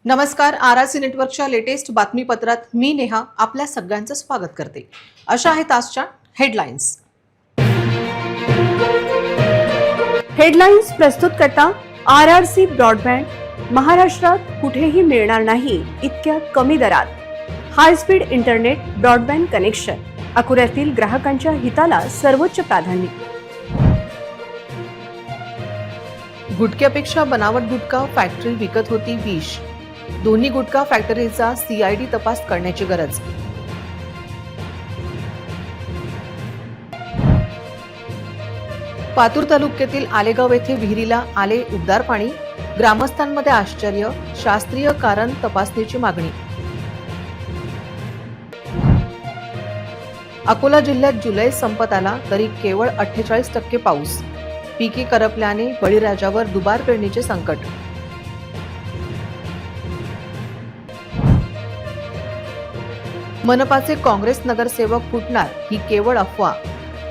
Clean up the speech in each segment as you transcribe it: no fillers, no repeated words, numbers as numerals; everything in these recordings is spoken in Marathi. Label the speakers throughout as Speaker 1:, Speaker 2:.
Speaker 1: नमस्कार. आरआरसी नेटवर्कच्या लेटेस्ट बातमीपत्रात मी नेहा आपल्या सगळ्यांचं स्वागत करते. अशा आहेत आजच्या हेडलाईन्स.
Speaker 2: हेडलाईन्स प्रस्तुत करता आरआरसी ब्रॉडबँड. महाराष्ट्रात कुठेही मिळणार नाही इतक्या कमी दरात high speed internet broadband connection. अकोल्यातील ग्राहकांच्या हिताला सर्वोच्च प्राधान्य.
Speaker 1: गुटख्यापेक्षा बनावट गुटखा फॅक्टरी विकत होती विष. दोन्ही गुटखा फॅक्टरीचा सीआयडी तपास करण्याची गरज. पातूर तालुक्यातील आलेगाव येथे विहिरीला आले उबदार पाणी. ग्रामस्थांमध्ये आश्चर्य. शास्त्रीय कारण तपासणीची मागणी. अकोला जिल्ह्यात जुलै संपत आला तरी केवळ 48% पाऊस. पिके करपल्याने बळीराजावर दुबार पेरणीचे संकट. मनपाचे काँग्रेस नगरसेवक फुटणार ही केवळ अफवा.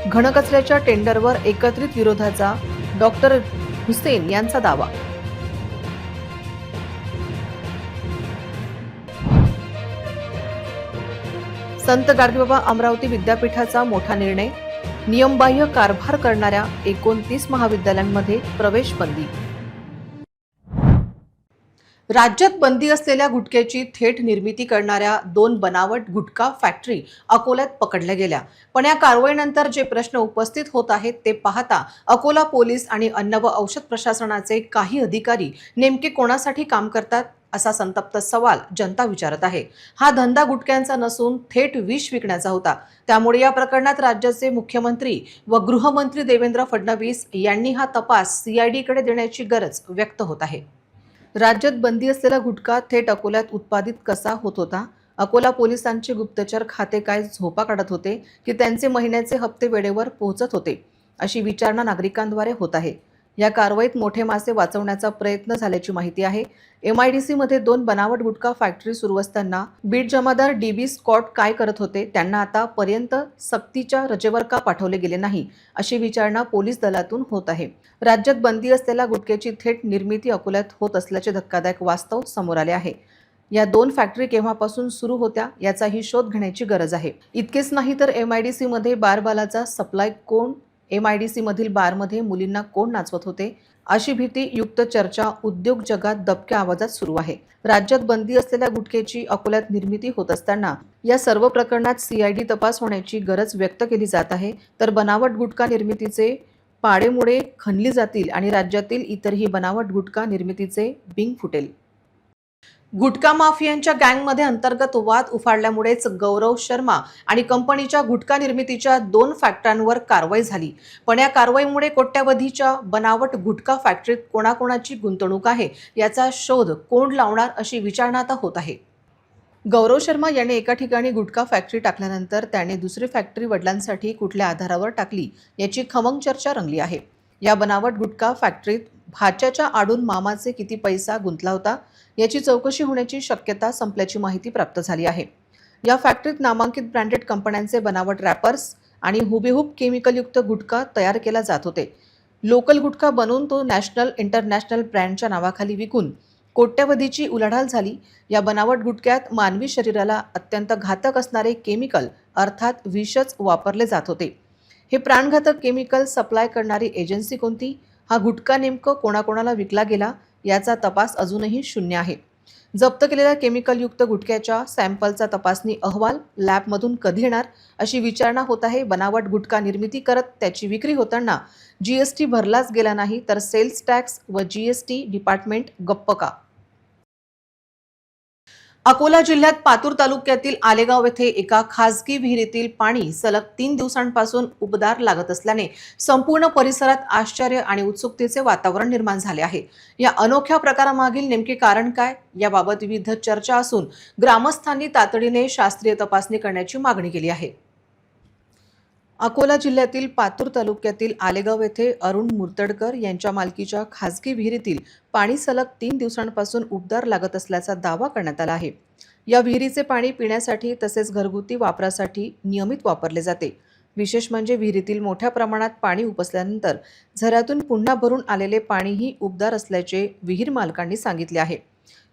Speaker 1: घनकचऱ्याच्या टेंडरवर एकत्रित विरोधाचा डॉक्टर हुसेन यांचा दावा. संत गाडगेबाबा अमरावती विद्यापीठाचा मोठा निर्णय. नियमबाह्य कारभार करणाऱ्या 29 महाविद्यालयांमध्ये प्रवेश बंदी. राज्यात बंदी असलेल्या गुटख्याची थेट निर्मिती करणाऱ्या 2 बनावट गुटखा फॅक्टरी अकोल्यात पकडल्या गेल्या. पण या कारवाईनंतर जे प्रश्न उपस्थित होत आहेत ते पाहता अकोला पोलीस आणि अन्न व औषध प्रशासनाचे काही अधिकारी नेमके कोणासाठी काम करतात असा संतप्त सवाल जनता विचारत आहे. हा धंदा गुटख्यांचा नसून थेट विष विकण्याचा होता. त्यामुळे या प्रकरणात राज्याचे मुख्यमंत्री व गृहमंत्री देवेंद्र फडणवीस यांनी हा तपास सीआयडीकडे देण्याची गरज व्यक्त होत आहे. राज्यात बंदी असलेला गुटखा थेट अकोल्यात उत्पादित कसा होत होता? अकोला पोलिसांचे गुप्तचर खाते काय झोपा काढत होते की त्यांचे महिन्याचे हप्ते वेळेवर पोहोचत होते, अशी विचारणा नागरिकांद्वारे होत आहे. या कारवाईत मोठे मासे वाचवण्याचा प्रयत्न झाल्याची माहिती आहे. MIDC मध्ये 2 बनावट गुटखा फॅक्टरी सुरू असताना बीट जमादार DB स्कॉट काय करत होते? त्यांना आतापर्यंत सक्तीच्या रजेवर का पाठवले गेले नाही, अशी विचारणा पोलीस दलातून होत आहे. राज्यात बंदी असलेल्या गुटख्याची थेट निर्मिती अकोल्यात होत असल्याचे धक्कादायक वास्तव समोर आले आहे. या 2 फॅक्टरी केव्हापासून सुरू होत्या याचाही शोध घेण्याची गरज आहे. इतकेच नाही तर MIDC मध्ये बारबालाचा सप्लाय कोण? MIDC मधील बारमध्ये मुलींना कोण नाचवत होते? अशी भीती युक्त चर्चा उद्योग जगात दबक्या आवाजात सुरू आहे. राज्यात बंदी असलेल्या गुटख्याची अकोल्यात निर्मिती होत असताना या सर्व प्रकरणात सीआयडी तपास होण्याची गरज व्यक्त केली जात आहे. तर बनावट गुटखा निर्मितीचे पाडेमुळे खणली जातील आणि राज्यातील इतरही बनावट गुटखा निर्मितीचे बिंग फुटेल. गुटखा माफियांच्या गँगमध्ये अंतर्गत वाद उफाळल्यामुळेच गौरव शर्मा आणि कंपनीच्या गुटखा निर्मितीच्या 2 फॅक्टऱ्यांवर कारवाई झाली. पण या कारवाईमुळे कोट्यावधीच्या बनावट गुटखा फॅक्टरीत कोणाकोणाची गुंतवणूक आहे याचा शोध कोण लावणार अशी विचारणा आता होत आहे. गौरव शर्मा याने एका ठिकाणी गुटखा फॅक्टरी टाकल्यानंतर त्याने दुसरी फॅक्टरी वडिलांसाठी कुठल्या आधारावर टाकली याची खमंग चर्चा रंगली आहे. या बनावट गुटखा फॅक्टरीत भाच्याच्या आडून मामाचे किती पैसा गुंतला होता याची चौकशी होण्याची शक्यता संपल्याची माहिती प्राप्त झाली आहे. या फॅक्टरीत नामांकित ब्रँडेड कंपन्यांचे बनावट रॅपर्स आणि हुबेहूब केमिकलयुक्त गुटखा तयार केला जात होते. लोकल गुटखा बनवून तो नॅशनल इंटरनॅशनल ब्रँडच्या नावाखाली विकून कोट्यवधीची उलाढाल झाली. या बनावट गुटख्यात मानवी शरीराला अत्यंत घातक असणारे केमिकल अर्थात विषच वापरले जात होते. हे प्राणघातक केमिकल सप्लाय करणारी एजन्सी कोणती? हा गुटखा नेमकं कोणाकोणाला विकला गेला याचा तपास अजूनही शून्य आहे. जप्त केलेल्या केमिकलयुक्त गुटख्याच्या सॅम्पलचा तपासणी अहवाल लॅबमधून कधी येणार अशी विचारणा होत आहे. बनावट गुटखा निर्मिती करत त्याची विक्री होताना GST भरलाच गेला नाही तर सेल्स टॅक्स व GST डिपार्टमेंट गप्प का? अकोला जिल्ह्यात पातूर तालुक्यातील आलेगाव येथे एका खासगी विहिरीतील पाणी सलग 3 दिवसांपासून उबदार लागत असल्याने संपूर्ण परिसरात आश्चर्य आणि उत्सुकतेचे वातावरण निर्माण झाले आहे. या अनोख्या प्रकारामागील नेमके कारण काय याबाबत विविध चर्चा असून ग्रामस्थांनी तातडीने शास्त्रीय तपासणी करण्याची मागणी केली आहे. अकोला जिल्ह्यातील पातूर तालुक्यातील आलेगाव येथे अरुण मुर्तडकर यांच्या मालकीच्या खासगी विहिरीतील पाणी सलग 3 दिवसांपासून उबदार लागत असल्याचा दावा करण्यात आला आहे. या विहिरीचे पाणी पिण्यासाठी तसेच घरगुती वापरासाठी नियमित वापरले जाते. विशेष म्हणजे विहिरीतील मोठ्या प्रमाणात पाणी उपसल्यानंतर झऱ्यातून पुन्हा भरून आलेले पाणीही उबदार असल्याचे विहीर मालकांनी सांगितले आहे.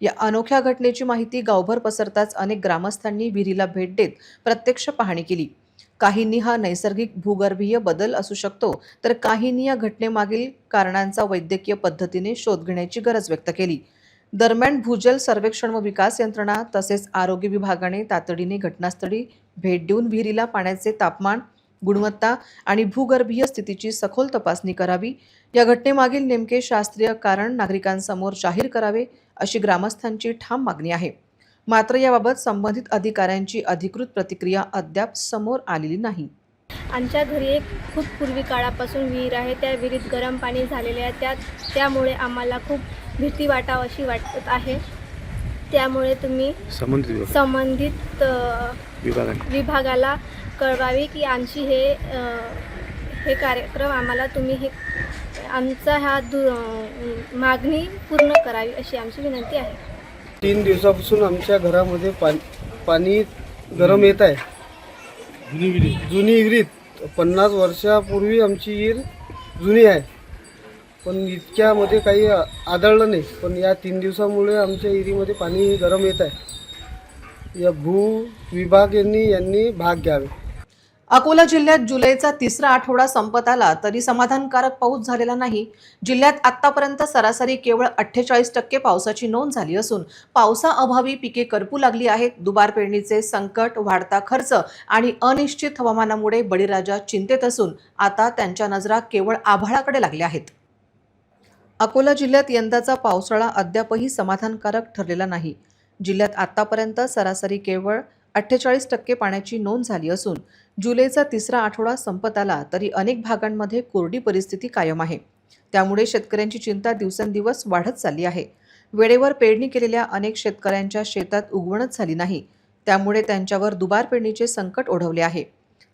Speaker 1: या अनोख्या घटनेची माहिती गावभर पसरताच अनेक ग्रामस्थांनी विहिरीला भेट देत प्रत्यक्ष पाहणी केली. काहींनी हा नैसर्गिक भूगर्भीय बदल असू शकतो, तर काहींनी या घटनेमागील कारणांचा वैद्यकीय पद्धतीने शोध घेण्याची गरज व्यक्त केली. दरम्यान भूजल सर्वेक्षण व विकास यंत्रणा तसेच आरोग्य विभागाने तातडीने घटनास्थळी भेट देऊन विहिरीला पाण्याचे तापमान, गुणवत्ता आणि भूगर्भीय स्थितीची सखोल तपासणी करावी. या घटनेमागील नेमके शास्त्रीय कारण नागरिकांसमोर जाहीर करावे, अशी ग्रामस्थांची ठाम मागणी आहे. मात्र याबाबत संबंधित अधिकाऱ्यांची अधिकृत प्रतिक्रिया अद्याप समोर आलेली नाही.
Speaker 3: आमच्या घरी एक खूप पूर्वी काळापासून विहीर आहे. त्या विहिरीत गरम पाणी झालेले आहे. त्यामुळे आम्हाला खूप भीती अशी वाटत आहे. त्यामुळे तुम्ही संबंधित विभागाला कळवावी की आमची हे कार्यक्रम आम्हाला तुम्ही आमचा मागणी पूर्ण करावी अशी आमची विनंती आहे.
Speaker 4: 3 दिवसापासून आमच्या घरामध्ये पाणी गरम येत आहे. जुनी विहीर 50 वर्षापूर्वी आमची विहीर जुनी आहे, पण इतक्यामध्ये काही आढळलं नाही. पण या 3 दिवसामुळे आमच्या विहिरीमध्ये पाणी गरम येत आहे. या भू विभाग यांनी भाग घ्यावे.
Speaker 1: अकोला जिल्ह्यात जुलैचा तिसरा आठवडा संपत आला तरी समाधानकारक पाऊस झालेला नाही. जिल्ह्यात आतापर्यंत सरासरी केवळ 48% पावसाची नोंद झाली असून पावसाअभावी पिके करपू लागली आहेत. दुबार पेरणीचे संकट, वाढता खर्च आणि अनिश्चित हवामानामुळे बळीराजा चिंतेत असून आता त्यांच्या नजरा केवळ आभाळाकडे लागल्या आहेत. अकोला जिल्ह्यात यंदाचा पावसाळा अद्यापही समाधानकारक ठरलेला नाही. जिल्ह्यात आतापर्यंत सरासरी केवळ 48% पाण्याची नोंद झाली असून जुलैचा तिसरा आठवडा संपत आला तरी अनेक भागांमध्ये कोरडी परिस्थिती कायम आहे. त्यामुळे शेतकऱ्यांची चिंता दिवसेंदिवस वाढत चालली आहे. वेळेवर पेरणी केलेल्या अनेक शेतकऱ्यांच्या शेतात उगवणच झाली नाही. त्यामुळे त्यांच्यावर दुबार पेरणीचे संकट ओढवले आहे.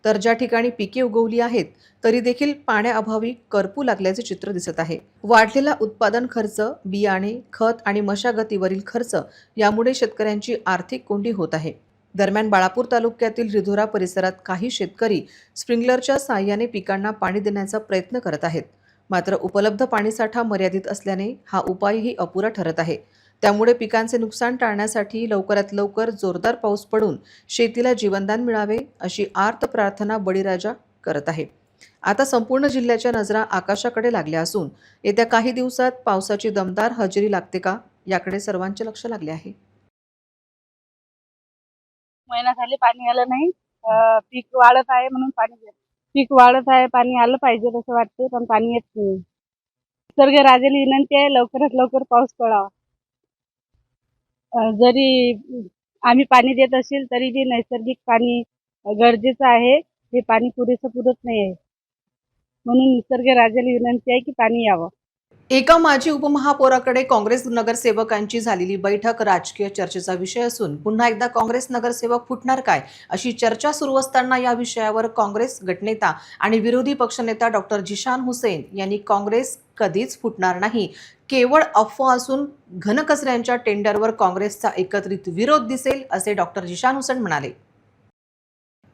Speaker 1: तर ज्या ठिकाणी पिके उगवली आहेत तरी देखील पाण्याअभावी करपू लागल्याचे चित्र दिसत आहे. वाढलेला उत्पादन खर्च, बियाणे, खत आणि मशागतीवरील खर्च यामुळे शेतकऱ्यांची आर्थिक कोंडी होत आहे. दरम्यान बाळापूर तालुक्यातील रिधोरा परिसरात काही शेतकरी स्प्रिंकलरच्या साहाय्याने पिकांना पाणी देण्याचा प्रयत्न करत आहेत. मात्र उपलब्ध पाणीसाठा मर्यादित असल्याने हा उपायही अपुरा ठरत आहे. त्यामुळे पिकांचे नुकसान टाळण्यासाठी लवकरात लवकर जोरदार पाऊस पडून शेतीला जीवनदान मिळावे अशी आर्त प्रार्थना बळीराजा करत आहे. आता संपूर्ण जिल्ह्याच्या नजरा आकाशाकडे लागल्या असून येत्या काही दिवसात पावसाची दमदार हजेरी लागते का याकडे सर्वांचे लक्ष लागले आहे.
Speaker 5: महिना झाले पाणी आलं नाही. पीक वाढत आहे म्हणून पीक वाढत आहे, पाणी आलं पाहिजे असं वाटते, पण पाणी येत नाही. निसर्ग राजाला विनंती आहे लवकरात लवकर पाऊस पडावा. जरी आम्ही पाणी देत असेल तरी बी नैसर्गिक पाणी गरजेचं आहे. हे पाणी पुरेसं पुरत नाही आहे, म्हणून निसर्ग राजाला विनंती आहे की पाणी यावं.
Speaker 1: एका माजी उपमहापौराकडे काँग्रेस नगरसेवकांची झालेली बैठक राजकीय चर्चेचा विषय असून पुन्हा एकदा काँग्रेस नगरसेवक फुटणार काय अशी चर्चा सुरू असताना या विषयावर काँग्रेस गटनेता आणि विरोधी पक्षनेता डॉक्टर जिशान हुसेन यांनी काँग्रेस कधीच फुटणार नाही, केवळ अफवा असून घनकचऱ्यांच्या टेंडरवर काँग्रेसचा एकत्रित विरोध दिसेल असे डॉक्टर जिशान हुसेन म्हणाले.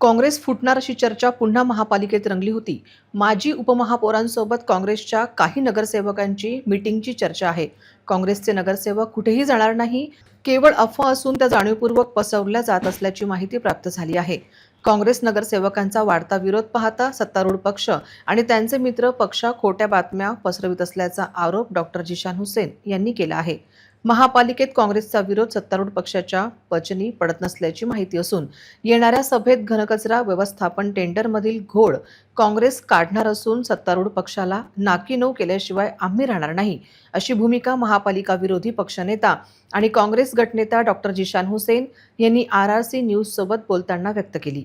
Speaker 1: काँग्रेस फुटणार अशी चर्चा पुन्हा महापालिकेत रंगली होती. माजी उपमहापौरांसोबत काँग्रेसच्या काही नगरसेवकांची मीटिंगची चर्चा आहे. काँग्रेसचे नगरसेवक कुठेही जाणार नाही, केवळ अफवा असून त्या जाणीवपूर्वक पसरवल्या जात असल्याची माहिती प्राप्त झाली आहे. काँग्रेस नगरसेवकांचा वाढता विरोध पाहता सत्तारूढ पक्ष आणि त्यांचे मित्र पक्षा खोट्या बातम्या पसरवित असल्याचा आरोप डॉक्टर जिशान हुसेन यांनी केला आहे. महापालिकेत काँग्रेसचा विरोध सत्तारूढ पक्षाच्या पचनी पडत नसल्याची माहिती असून येणाऱ्या सभेत घनकचरा व्यवस्थापन टेंडरमधील घोळ काँग्रेस काढणार असून सत्तारूढ पक्षाला नाकीनऊ केल्याशिवाय आम्ही राहणार नाही अशी भूमिका महापालिका विरोधी पक्षनेता आणि काँग्रेस गटनेता डॉक्टर जिशान हुसेन यांनी RRC न्यूज सोबत बोलताना व्यक्त केली.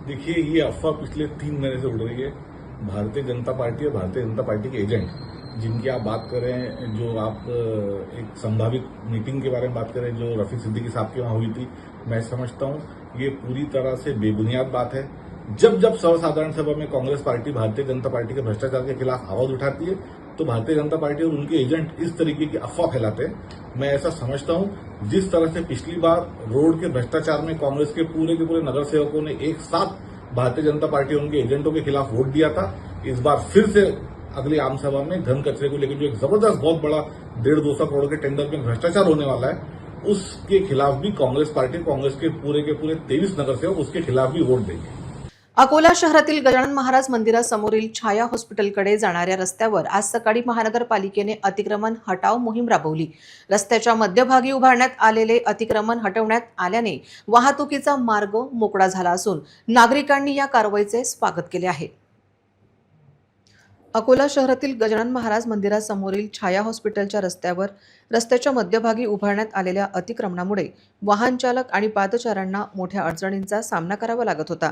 Speaker 6: देखिए, ये अफवाह पिछले 3 महीने से उड़ रही है. भारतीय जनता पार्टी और भारतीय जनता पार्टी के एजेंट जिनकी आप बात करें, जो आप एक संभावित मीटिंग के बारे में बात करें जो रफीक सिद्दीकी साहब की वहाँ हुई थी, मैं समझता हूँ ये पूरी तरह से बेबुनियाद बात है. जब जब सर्वसाधारण सभा में कांग्रेस पार्टी भारतीय जनता पार्टी के भ्रष्टाचार के खिलाफ आवाज उठाती है तो भारतीय जनता पार्टी और उनके एजेंट इस तरीके की अफवाह फैलाते हैं. मैं ऐसा समझता हूं जिस तरह से पिछली बार रोड के भ्रष्टाचार में कांग्रेस के पूरे नगर सेवकों ने एक साथ भारतीय जनता पार्टी और उनके एजेंटों के खिलाफ वोट दिया था, इस बार फिर से अगली आम सभा में धन कचरे को लेकर जो एक जबरदस्त बहुत बड़ा 150-200 करोड़ के टेंडर में भ्रष्टाचार होने वाला है, उसके खिलाफ भी कांग्रेस पार्टी, कांग्रेस के पूरे 23 नगर सेवक उसके खिलाफ भी वोट देंगे।
Speaker 1: अकोला शहरातील गजानन महाराज मंदिरासमोरील छाया हॉस्पिटलकडे जाणाऱ्या रस्त्यावर आज सकाळी महानगरपालिकेने अतिक्रमण हटाव मोहीम राबवली। रस्त्याच्या मध्यभागी उभारण्यात आलेले अतिक्रमण हटवण्यात आल्याने वाहतुकीचा मार्ग मोकळा झाला असून नागरिकांनी या कारवाईचे स्वागत केले आहे। अकोला शहरातील गजानन महाराज मंदिरासमोरील छाया हॉस्पिटलच्या रस्त्यावर रस्त्याच्या मध्यभागी उभारण्यात आलेल्या अतिक्रमणामुळे वाहन चालक आणि पादचाऱ्यांना मोठ्या अडचणींचा सामना करावा लागत होता।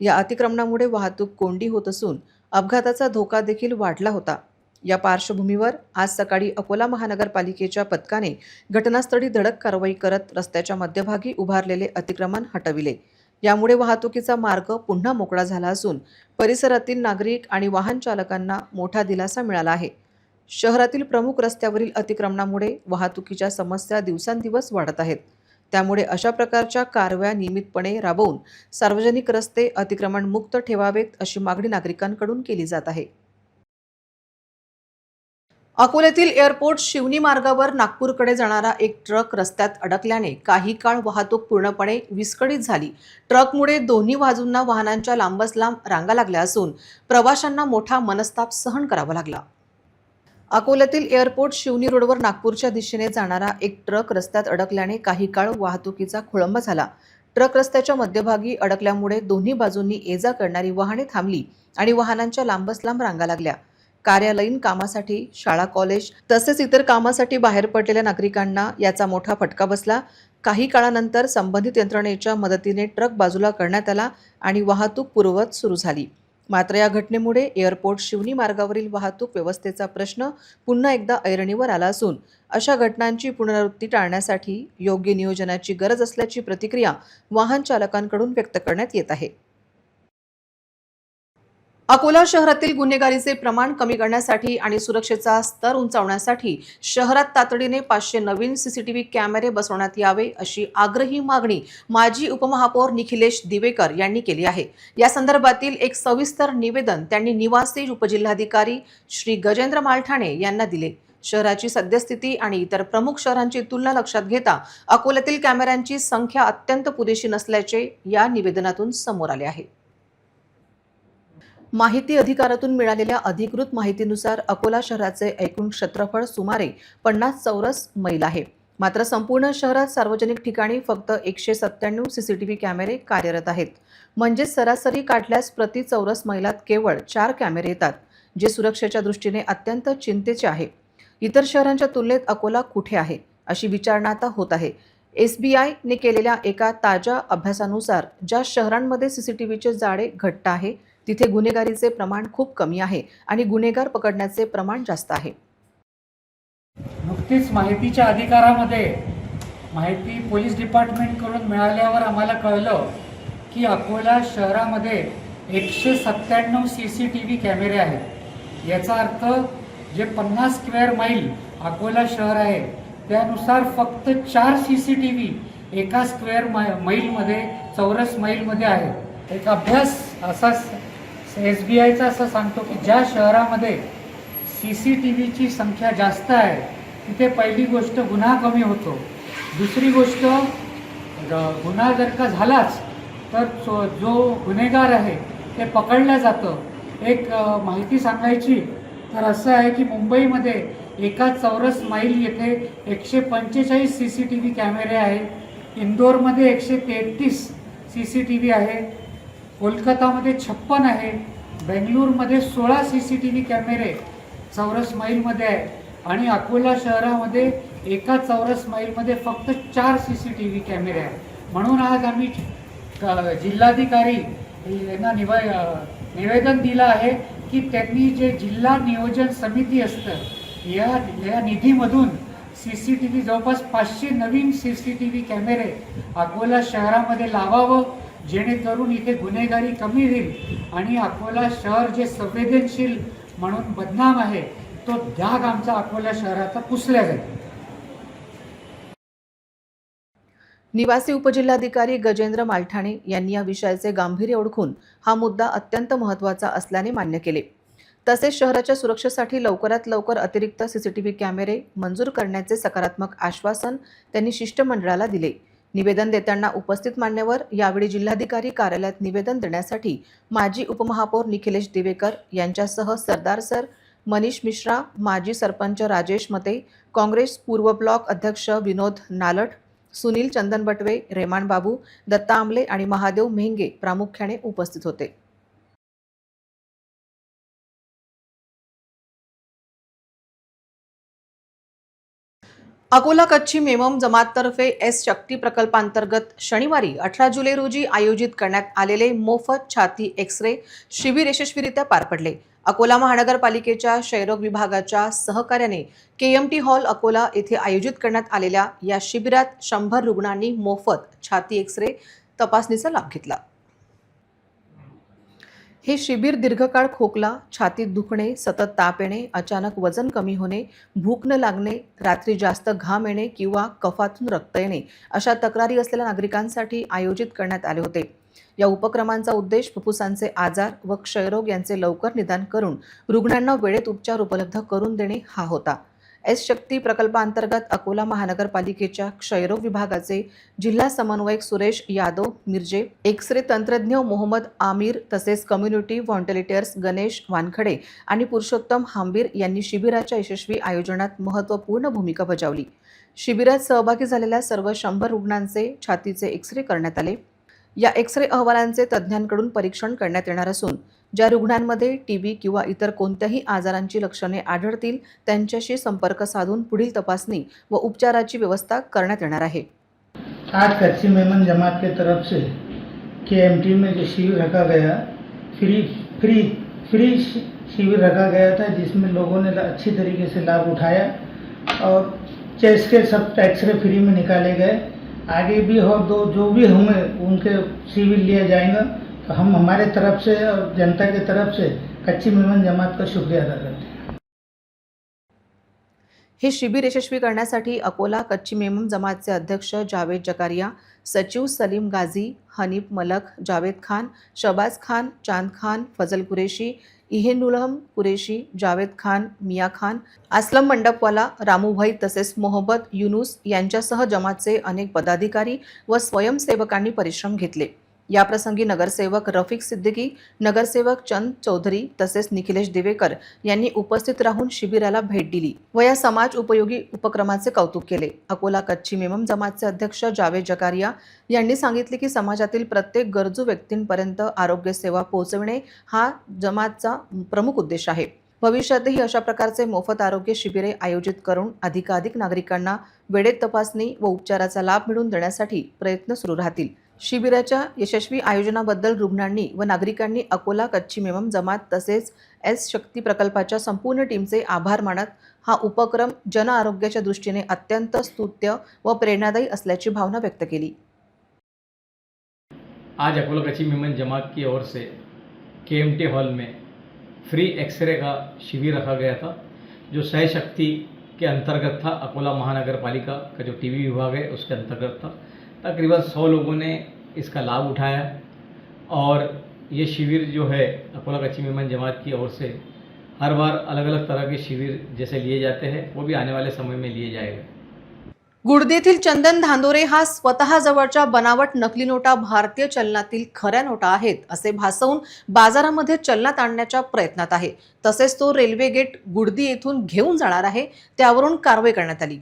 Speaker 1: या अतिक्रमणामुळे वाहतूक कोंडी होत असून अपघाताचा धोका देखील वाढला होता। या पार्श्वभूमीवर आज सकाळी अकोला महानगरपालिकेच्या पथकाने घटनास्थळी धडक कारवाई करत रस्त्याच्या मध्यभागी उभारलेले अतिक्रमण हटविले। यामुळे वाहतुकीचा मार्ग पुन्हा मोकळा झाला असून परिसरातील नागरिक आणि वाहन चालकांना मोठा दिलासा मिळाला आहे। शहरातील प्रमुख रस्त्यावरील अतिक्रमणामुळे वाहतुकीच्या समस्या दिवसांदिवस वाढत आहेत। त्यामुळे अशा प्रकारच्या कारवाया नियमितपणे राबवून सार्वजनिक रस्ते अतिक्रमण मुक्त ठेवावेत अशी मागणी नागरिकांकडून केली जात आहे। अकोल्यातील एअरपोर्ट शिवनी मार्गावर नागपूरकडे जाणारा एक ट्रक रस्त्यात अडकल्याने काही काळ वाहतूक पूर्णपणे विस्कळीत झाली। ट्रकमुळे दोन्ही बाजूंना वाहनांच्या लांबच लांब रांगा लागल्या असून प्रवाशांना मोठा मनस्ताप सहन करावा लागला। अकोल्यातील एअरपोर्ट शिवनी रोडवर नागपूरच्या दिशेने जाणारा एक ट्रक रस्त्यात अडकल्याने काही काळ वाहतुकीचा खोळंबा झाला। ट्रक रस्त्याच्या मध्यभागी अडकल्यामुळे दोन्ही बाजूंनी ये-जा करणारी वाहने थांबली आणि वाहनांच्या लांबच लांब रांगा लागल्या। कार्यालयीन कामासाठी, शाळा कॉलेज तसेच इतर कामासाठी बाहेर पडलेल्या नागरिकांना याचा मोठा फटका बसला। काही काळानंतर संबंधित यंत्रणेच्या मदतीने ट्रक बाजूला करण्यात आला आणि वाहतूक पूर्ववत सुरू झाली। मात्र या घटनेमुळे एअरपोर्ट शिवनी मार्गावरील वाहतूक व्यवस्थेचा प्रश्न पुन्हा एकदा ऐरणीवर आला असून अशा घटनांची पुनरावृत्ती टाळण्यासाठी योग्य नियोजनाची गरज असल्याची प्रतिक्रिया वाहन चालकांकडून व्यक्त करण्यात येत आहे। अकोला शहरातील गुन्हेगारीचे प्रमाण कमी करण्यासाठी आणि सुरक्षेचा स्तर उंचावण्यासाठी शहरात तातडीने 500 नवीन सीसीटीव्ही कॅमेरे बसवण्यात यावे अशी आग्रही मागणी माजी उपमहापौर निखिलेश दिवेकर यांनी केली आहे। या संदर्भातील एक सविस्तर निवेदन त्यांनी निवासी उपजिल्हाधिकारी श्री गजेंद्र मालठाणे यांना दिले। शहराची सद्यस्थिती आणि इतर प्रमुख शहरांची तुलना लक्षात घेता अकोल्यातील कॅमेऱ्यांची संख्या अत्यंत पुरेशी नसल्याचे या निवेदनातून समोर आले आहे। माहिती अधिकारातून मिळालेल्या अधिकृत माहितीनुसार अकोला शहराचे एकूण क्षेत्रफळ सुमारे 50 चौरस मैल आहे। मात्र संपूर्ण शहरात सार्वजनिक ठिकाणी फक्त 197 सीसीटीव्ही कॅमेरे कार्यरत आहेत। म्हणजे सरासरी काढल्यास प्रति चौरस मैलात केवळ 4 कॅमेरे येतात, जे सुरक्षेच्या दृष्टीने अत्यंत चिंतेचे आहे। इतर शहरांच्या तुलनेत अकोला कुठे आहे अशी विचारणा आता होत आहे। SBI ने केलेल्या एका ताज्या अभ्यासानुसार ज्या शहरांमध्ये सीसीटीव्हीचे जाळे घट्ट आहे तिथे गुन्हेगारीचे प्रमाण खूप कमी आहे आणि गुन्हेगार पकडण्याचे प्रमाण जास्त आहे।
Speaker 7: नुकतीच माहितीच्या अधिकारामध्ये माहिती पोलीस डिपार्टमेंटकडून मिळाल्यावर आम्हाला कळलं की अकोला शहरामध्ये 197 CCTV कॅमेरे आहेत। याचा अर्थ जे 50 स्क्वेअर मैल अकोला शहर आहे त्यानुसार फक्त 4 CCTV एका स्क्वेअर मैलमध्ये चौरस मैलमध्ये आहेत। एक अभ्यास असा SBIचा असं सांगतो की ज्या शहरामध्ये CCTVची संख्या जास्त आहे तिथे पहिली गोष्ट गुन्हा कमी होतो, दुसरी गोष्ट गुन्हा जर का झालाच तर जो गुन्हेगार आहे ते पकडलं जातं। एक माहिती सांगायची तर असं आहे की मुंबईमध्ये एका चौरस मैल येथे 145 CCTV कॅमेरे आहेत, इंदोरमध्ये 133 CCTV आहे, कोलकातामध्ये 56 आहे, बेंगळूरमध्ये 16 CCTV कॅमेरे चौरस मैलमध्ये आहे आणि अकोला शहरामध्ये एका चौरस मैलमध्ये फक्त 4 CCTV कॅमेरे आहेत। म्हणून आज आम्ही जिल्हाधिकारी यांना निवेदन दिलं आहे की त्यांनी जे जिल्हा नियोजन समिती असतं या निधीमधून CCTV जवळपास 500 नवीन CCTV कॅमेरे अकोला शहरामध्ये लावावं, जेणेकरून इथे गुन्हेगारी कमी होईल आणि अकोला शहर जे संवेदनशील म्हणून बदनाम आहे तो डाग आमचा अकोला शहराचा पुसला जाईल।
Speaker 1: निवासी उपजिल्हाधिकारी गजेंद्र मालठाणे यांनी या विषयाचे गांभीर्य ओळखून हा मुद्दा अत्यंत महत्त्वाचा असल्याने मान्य केले। तसेच शहराच्या सुरक्षेसाठी लवकरात लवकर अतिरिक्त सीसीटीव्ही कॅमेरे मंजूर करण्याचे सकारात्मक आश्वासन त्यांनी शिष्टमंडळाला दिले. निवेदन देताना उपस्थित मान्यवर यावेळी जिल्हाधिकारी कार्यालयात निवेदन देण्यासाठी माजी उपमहापौर निखिलेश दिवेकर यांच्यासह सरदार सर, मनीष मिश्रा, माजी सरपंच राजेश मते, काँग्रेस पूर्व ब्लॉक अध्यक्ष विनोद नालट, सुनील चंदन बटवे, रेमान बाबू, दत्ता आमले आणि महादेव मेहंगे प्रामुख्याने उपस्थित होते. अकोला कच्छी मेमम जमाततर्फे एस शक्ती प्रकल्पांतर्गत शनिवारी 18 जुलै रोजी आयोजित करण्यात आलेले मोफत छाती एक्स-रे शिबिर यशस्वीरित्या पार पडले. अकोला महानगरपालिकेच्या क्षयरोग विभागाच्या सहकार्याने KMT हॉल अकोला येथे आयोजित करण्यात आलेल्या या शिबिरात 100 रुग्णांनी मोफत छाती एक्स-रे तपासणीचा लाभ घेतला. हे शिबिर दीर्घकाळ खोकला, छातीत दुखणे, सतत ताप येणे, अचानक वजन कमी होणे, भूक न लागणे, रात्री जास्त घाम येणे किंवा कफातून रक्त येणे अशा तक्रारी असलेल्या नागरिकांसाठी आयोजित करण्यात आले होते. या उपक्रमांचा उद्देश फुफ्फुसांचे आजार व क्षयरोग यांचे लवकर निदान करून रुग्णांना वेळेत उपचार उपलब्ध करून देणे हा होता. एस शक्ती प्रकल्पांतर्गत अकोला महानगरपालिकेच्या क्षयरोग विभागाचे जिल्हा समन्वयक सुरेश यादव मिर्जे, एक्स-रे तंत्रज्ञ मोहम्मद आमिर तसेच कम्युनिटी व्हॉलंटियर्स गणेश वानखडे आणि पुरुषोत्तम हांबीर यांनी शिबिराच्या यशस्वी आयोजनात महत्त्वपूर्ण भूमिका बजावली. शिबिरात सहभागी झालेल्या सर्व 100 रुग्णांचे छातीचे एक्स-रे करण्यात आले. या एक्स-रे अहवालांचे तज्ज्ञांकडून परीक्षण करण्यात येणार असून ज्या रुग्णांमध्ये TB किंवा इतर कोणत्याही आजारांची लक्षणे आढळतील त्यांच्याशी संपर्क साधून पुढील तपासणी व उपचाराची व्यवस्था करण्यात येणार आहे.
Speaker 8: आज कच्ची मेमन जमात के तरफ से KMT में जो शिविर रखा गया फ्री शिविर रखा गया था, जिसमें लोगों ने अच्छी तरीके से लाभ उठाया और चेस्ट के सब एक्सरे फ्री में निकाले गए. आगे भी और जो भी होंगे उनके शिविर लिया जाएगा. तो हम हमारे तरफ से और जनता की तरफ से कच्ची मेमन जमात का शुक्रिया अदा करते हैं.
Speaker 1: हे शिबिर यशस्वी करण्यासाठी अकोला कच्ची मेमम जमातचे अध्यक्ष जावेद जकारिया, सचिव सलीम गाझी, हनीफ मलक, जावेद खान, शबाज खान, चांद खान, फजल कुरेशी, इहेनुलहम कुरेशी, जावेद खान, मिया खान, असलम मंडपवाला, रामूभाई तसेच मोहम्मद युनुस यांच्यासह जमातचे अनेक पदाधिकारी व स्वयंसेवकांनी परिश्रम घेतले. याप्रसंगी नगरसेवक रफिक सिद्दीकी, नगरसेवक चंद चौधरी तसेच निखिलेश दिवेकर यांनी उपस्थित राहून शिबिराला भेट दिली व या समाज उपयोगी उपक्रमाचे कौतुक केले. अकोला कच्ची मेमम जमातचे अध्यक्ष जावेद जकारिया यांनी सांगितले की समाजातील प्रत्येक गरजू व्यक्तींपर्यंत आरोग्य सेवा पोहोचविणे हा जमातचा प्रमुख उद्देश आहे. भविष्यातही अशा प्रकारचे मोफत आरोग्य शिबिरे आयोजित करून अधिकाधिक नागरिकांना वेळेत तपासणी व उपचाराचा लाभ मिळवून देण्यासाठी प्रयत्न सुरू राहतील. शिबिराच्या यशस्वी आयोजनाबद्दल रुग्णांनी व नागरिकांनी अकोला कच्ची मेमम जमात तसेच एस शक्ती प्रकल्पाच्या संपूर्ण टीमचे आभार मानत हा उपक्रम जन आरोग्याच्या दृष्टीने अत्यंत स्तुत्य व प्रेरणादायी असल्याची भावना व्यक्त केली.
Speaker 9: आज अकोला कच्ची मेमन जमात की ओर से KMT हॉल में फ्री एक्सरे का शिविर रखा गया था, जो सह शक्ति के अंतर्गत था. अकोला महानगर पालिका का जो TB विभाग है उसके अंतर्गत था. तकरीबन 100 लोगों ने इसका लाभ उठाया और ये शिविर जो है अकोला कच्ची मेमन जमात की ओर से हर बार अलग अलग तरह के शिविर जैसे लिए जाते हैं वो भी आने वाले समय में लिए जाएगा.
Speaker 1: गुडदी येथील चंदन धांदोरे हा स्वतः जवळच्या बनावट नकली नोटा भारतीय चलनातील खऱ्या नोटा आहेत असे भासवून बाजारामध्ये चलनात आणण्याच्या प्रयत्नात आहे. तसेच तो रेल्वे गेट गुडदी येथून घेऊन जाणार आहे, त्यावरून कारवाई करण्यात आली.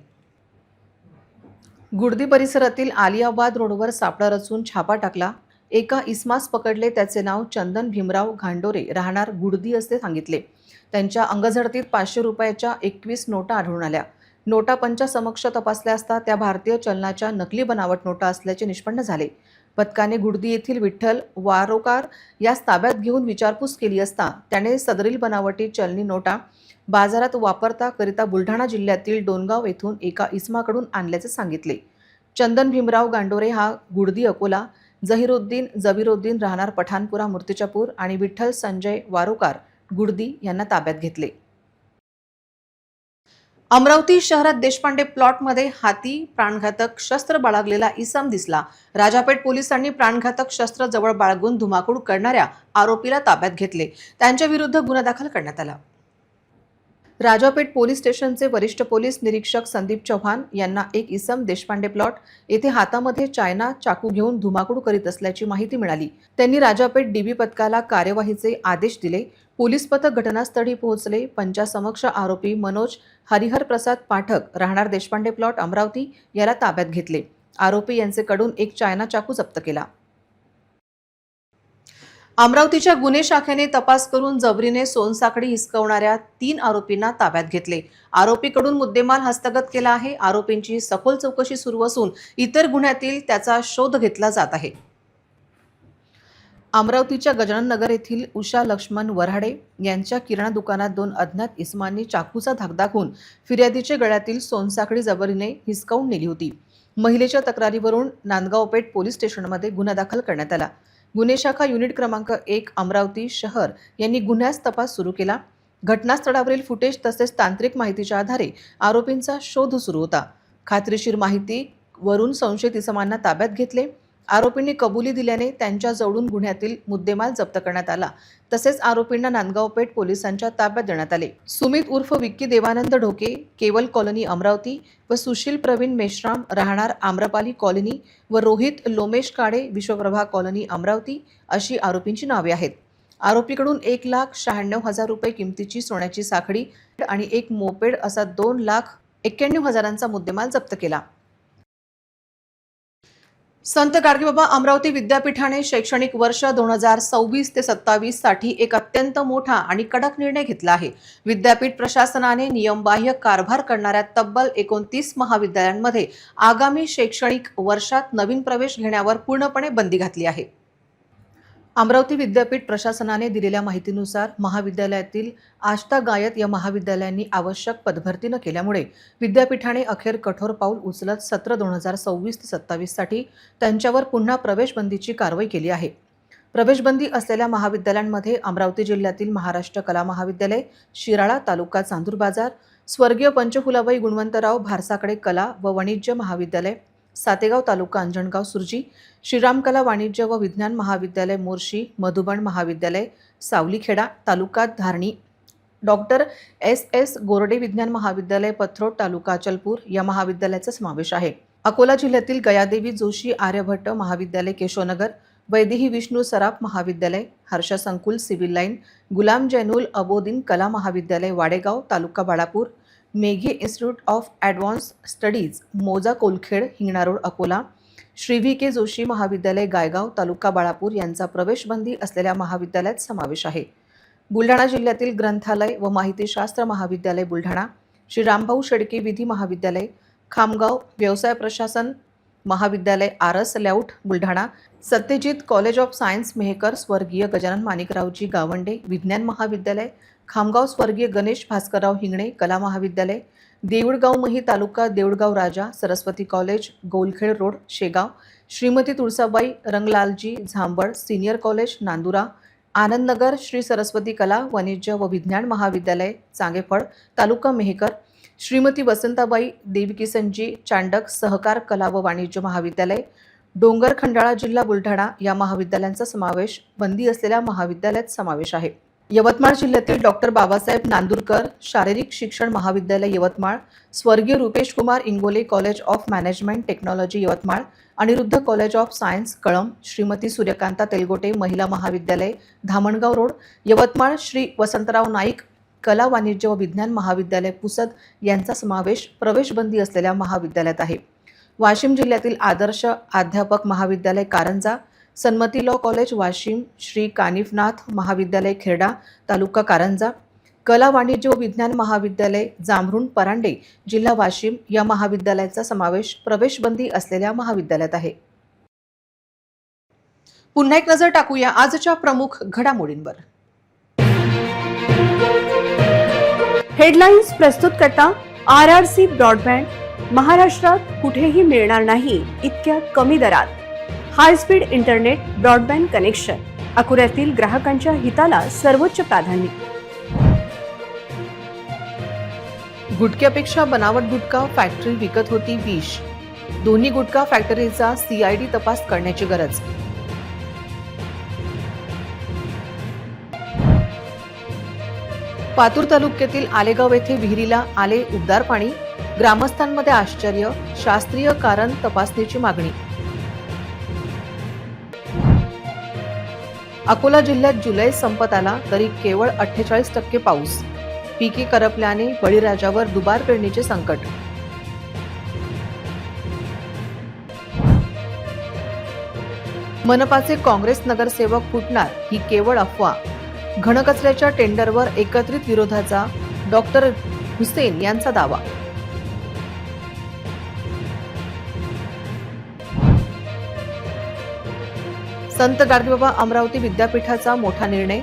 Speaker 1: गुडदी परिसरातील आलियाबाद रोडवर सापळा रचून छापा टाकला. एका इसमास पकडले. त्याचे नाव चंदन भीमराव घांडोरे, राहणार गुडदी असे सांगितले. त्यांच्या अंगझडतीत 500 रुपयाच्या 21 नोटा आढळून आल्या. नोटा पंचासमक्ष तपासल्या असता त्या भारतीय चलनाच्या नकली बनावट नोटा असल्याचे निष्पन्न झाले. पथकाने गुडदी येथील विठ्ठल वारोकार यास ताब्यात घेऊन विचारपूस केली असता त्याने सदरील बनावटी चलनी नोटा बाजारात वापरता करिता बुलढाणा जिल्ह्यातील डोनगाव येथून एका इसमाकडून आणल्याचे सांगितले. चंदन भीमराव गांडोरे हा गुडदी अकोला, जहीरुद्दीन जबीरुद्दीन राहणार पठाणपुरा मूर्तिजापूर आणि विठ्ठल संजय वारोकार गुडदी यांना ताब्यात घेतले. अमरावती शहरात देशपांडे प्लॉटमध्ये हाती प्राणघातक शस्त्र बाळगलेला इसम दिसला. राजापेठ पोलिसांनी प्राणघातक शस्त्र जवळ बाळगून धुमाकूळ करणाऱ्या आरोपीला ताब्यात घेतले. त्यांच्या विरुद्ध गुन्हा दाखल करण्यात आला. राजापेठ पोलीस स्टेशनचे वरिष्ठ पोलीस निरीक्षक संदीप चव्हाण यांना एक इसम देशपांडे प्लॉट येथे हातामध्ये चायना चाकू घेऊन धुमाकूळ करीत असल्याची माहिती मिळाली. त्यांनी राजापेठ डीबी पथकाला कार्यवाहीचे आदेश दिले. पोलीस पथक घटनास्थळी पोहोचले. पंचासमक्ष आरोपी मनोज हरिहर प्रसाद पाठक राहणार देशपांडे प्लॉट अमरावती याला ताब्यात घेतले. आरोपी यांचेकडून एक चायना चाकू जप्त केला. अमरावतीच्या गुन्हे शाखेने तपास करून जबरीने सोनसाखळी हिसकवणाऱ्या 3 आरोपींना ताब्यात घेतले. आरोपीकडून मुद्देमाल हस्तगत केला आहे. आरोपींची सखोल चौकशी सुरू असून इतर गुन्ह्यातील त्याचा शोध घेतला जात आहे. अमरावतीच्या गजानन नगर येथील उषा लक्ष्मण वऱ्हाडे यांच्या किराणा दुकानात 2 अज्ञात इसमांनी चाकूचा धाक दाखवून फिर्यादीच्या गळ्यातील सोनसाखळी जबरीने हिसकावून नेली होती. महिलेच्या तक्रारीवरून नांदगाव पेठ पोलीस स्टेशनमध्ये गुन्हा दाखल करण्यात आला. गुन्हे शाखा युनिट क्रमांक 1 अमरावती शहर यांनी गुन्ह्यास तपास सुरू केला. घटनास्थळावरील फुटेज तसेच तांत्रिक माहितीच्या आधारे आरोपींचा शोध सुरू होता. खात्रीशीर माहिती वरून संशयित इसमांना ताब्यात घेतले. आरोपींनी कबुली दिल्याने त्यांच्या जवळून गुन्ह्यातील मुद्देमाल जप्त करण्यात आला. तसेच आरोपींना नांदगाव पेठ पोलिसांच्या ताब्यात देण्यात आले. सुमित उर्फ विक्की देवानंद ढोके केवल कॉलनी अमरावती व सुशील प्रवीण मेश्राम राहणार आम्रपाली कॉलनी व रोहित लोमेश काळे विश्वप्रभा कॉलनी अमरावती अशी आरोपींची नावे आहेत. आरोपीकडून 1,96,000 रुपये किमतीची सोन्याची साखळी आणि एक मोपेड असा 2,91,000चा मुद्देमाल जप्त केला. संत गाडगेबाबा अमरावती विद्यापीठाने शैक्षणिक वर्ष 2026 ते 27 साठी एक अत्यंत मोठा आणि कडक निर्णय घेतला आहे. विद्यापीठ प्रशासनाने नियमबाह्य कारभार करणाऱ्या तब्बल 29 महाविद्यालयांमध्ये आगामी शैक्षणिक वर्षात नवीन प्रवेश घेण्यावर पूर्णपणे बंदी घातली आहे. अमरावती विद्यापीठ प्रशासनाने दिलेल्या माहितीनुसार महाविद्यालयातील आष्टा गायत या महाविद्यालयांनी आवश्यक पदभरती न केल्यामुळे विद्यापीठाने अखेर कठोर पाऊल उचलत सत्र 2026 ते 27 साठी त्यांच्यावर पुन्हा प्रवेशबंदीची कारवाई केली आहे. प्रवेशबंदी असलेल्या महाविद्यालयांमध्ये अमरावती जिल्ह्यातील महाराष्ट्र कला महाविद्यालय, शिराळा तालुका चांदूर बाजार, स्वर्गीय पंचफुलाबाई गुणवंतराव भारसाकडे कला व वाणिज्य महाविद्यालय, सातेगाव तालुका अंजणगाव सुरजी, श्रीराम कला वाणिज्य व विज्ञान महाविद्यालय मोर्शी, मधुबन महाविद्यालय सावलीखेडा तालुका धारणी, डॉक्टर SS गोरडे विज्ञान महाविद्यालय पथरोड तालुका अचलपूर या महाविद्यालयाचा समावेश आहे. अकोला जिल्ह्यातील गयादेवी जोशी आर्यभट्ट महाविद्यालय केशवनगर, वैदेही विष्णू सराफ महाविद्यालय, हर्ष संकुल सिव्हिल लाईन, गुलाम जैनुल अबोदीन कला महाविद्यालय Wadegaon taluka Balapur, Meghe institute of advance studies मोजा कोलखेड हिंगणा रोड अकोला, श्री VK जोशी महाविद्यालय गायगाव तालुका बाळापूर यांचा प्रवेशबंदी असलेल्या महाविद्यालयात समावेश आहे. बुलढाणा जिल्ह्यातील ग्रंथालय व माहितीशास्त्र महाविद्यालय बुलढाणा, श्री रामभाऊ शेडके विधी महाविद्यालय खामगाव, व्यवसाय प्रशासन महाविद्यालय Aras layout Buldhana, Satyajit college of science Mehkar स्वर्गीय गजानन माणिकरावजी गावंडे विज्ञान महाविद्यालय खामगाव, स्वर्गीय गणेश भास्करराव हिंगणे कला महाविद्यालय, Deulgaon Mahi taluka Deulgaon Raja Saraswati college Golkhed road Shegaon, Shrimati Tulsabai Ranglalji Zambad senior college Nandura, Anandnagar Shri Saraswati कला वाणिज्य व विज्ञान महाविद्यालय चांगेफळ तालुका मेहकर, श्रीमती वसंताबाई देवकिसनजी चांडक सहकार कला व वाणिज्य महाविद्यालय डोंगर खंडाळा जिल्हा बुलढाणा या महाविद्यालयांचा समावेश बंदी असलेल्या महाविद्यालयात समावेश आहे. यवतमाळ जिल्ह्यातील डॉक्टर बाबासाहेब नांदुरकर शारीरिक शिक्षण महाविद्यालय यवतमाळ, स्वर्गीय Rupesh Kumar Ingole college of management technology Yavatmal, Aniruddha college of science Kalamb, Shrimati Suryakanta Telgote महिला महाविद्यालय धामणगाव रोड यवतमाळ, श्री वसंतराव नाईक कला वाणिज्य व विज्ञान महाविद्यालय पुसद यांचा समावेश प्रवेशबंदी असलेल्या महाविद्यालयात आहे. वाशिम जिल्ह्यातील आदर्श अध्यापक महाविद्यालय कारंजा, सन्मती लॉ कॉलेज वाशिम, श्री कानिफनाथ महाविद्यालय खेरडा तालुका कारंजा, कला वाणिज्य व विज्ञान महाविद्यालय जांभरुण परांडे जिल्हा वाशिम या महाविद्यालयाचा समावेश प्रवेशबंदी असलेल्या महाविद्यालयात आहे. पुन्हा एक नजर टाकूया आजच्या प्रमुख घडामोडींवर.
Speaker 2: हेडलाईन्स प्रस्तुत करता RRC ब्रॉडबँड. महाराष्ट्रात कुठेही मिळणार नाही इतक्या कमी दरात high speed internet broadband connection. अकोल्यातील ग्राहकांच्या हिताला सर्वोच्च प्राधान्य.
Speaker 1: गुटख्यापेक्षा बनावट गुटखा फॅक्टरी विकत होती विष. दोन्ही गुटखा फॅक्टरीचा CID तपास करण्याची गरज. पातूर तालुक्यातील आलेगाव येथे विहिरीला आले उबदार पाणी. ग्रामस्थांमध्ये आश्चर्य. शास्त्रीय कारण तपासणीची मागणी. अकोला जिल्ह्यात जुलै संपत आला तरी केवळ 48% पाऊस. पिके करपल्याने बळीराजावर दुबार पेरणीचे संकट. मनपाचे काँग्रेस नगरसेवक फुटणार ही केवळ अफवा. घनकचऱ्याच्या टेंडरवर एकत्रित विरोधाचा डॉक्टर हुसेन यांचा दावा. संत गाडगेबाबा अमरावती विद्यापीठाचा मोठा निर्णय.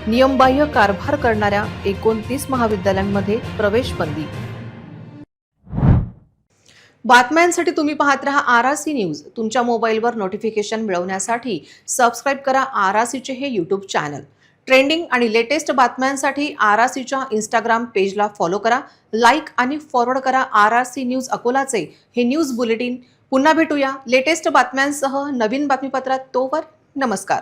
Speaker 1: नियमबाह्य कारभार करणाऱ्या 29 महाविद्यालयांमध्ये प्रवेश बंदी. बातम्यांसाठी तुम्ही पाहत रहा RRC न्यूज. तुमच्या मोबाईलवर नोटिफिकेशन मिळवण्यासाठी सबस्क्राईब करा RRCचे हे YouTube चॅनल. ट्रेंडिंग आणि लेटेस्ट बातम्यांसाठी RRCच्या इंस्टाग्राम पेजला फॉलो करा, लाईक आणि फॉरवर्ड करा RRC न्यूज अकोलाचे हे न्यूज बुलेटिन. पुन्हा भेटूया लेटेस्ट बातम्यांसह नवीन बातमीपत्रात. तोवर नमस्कार.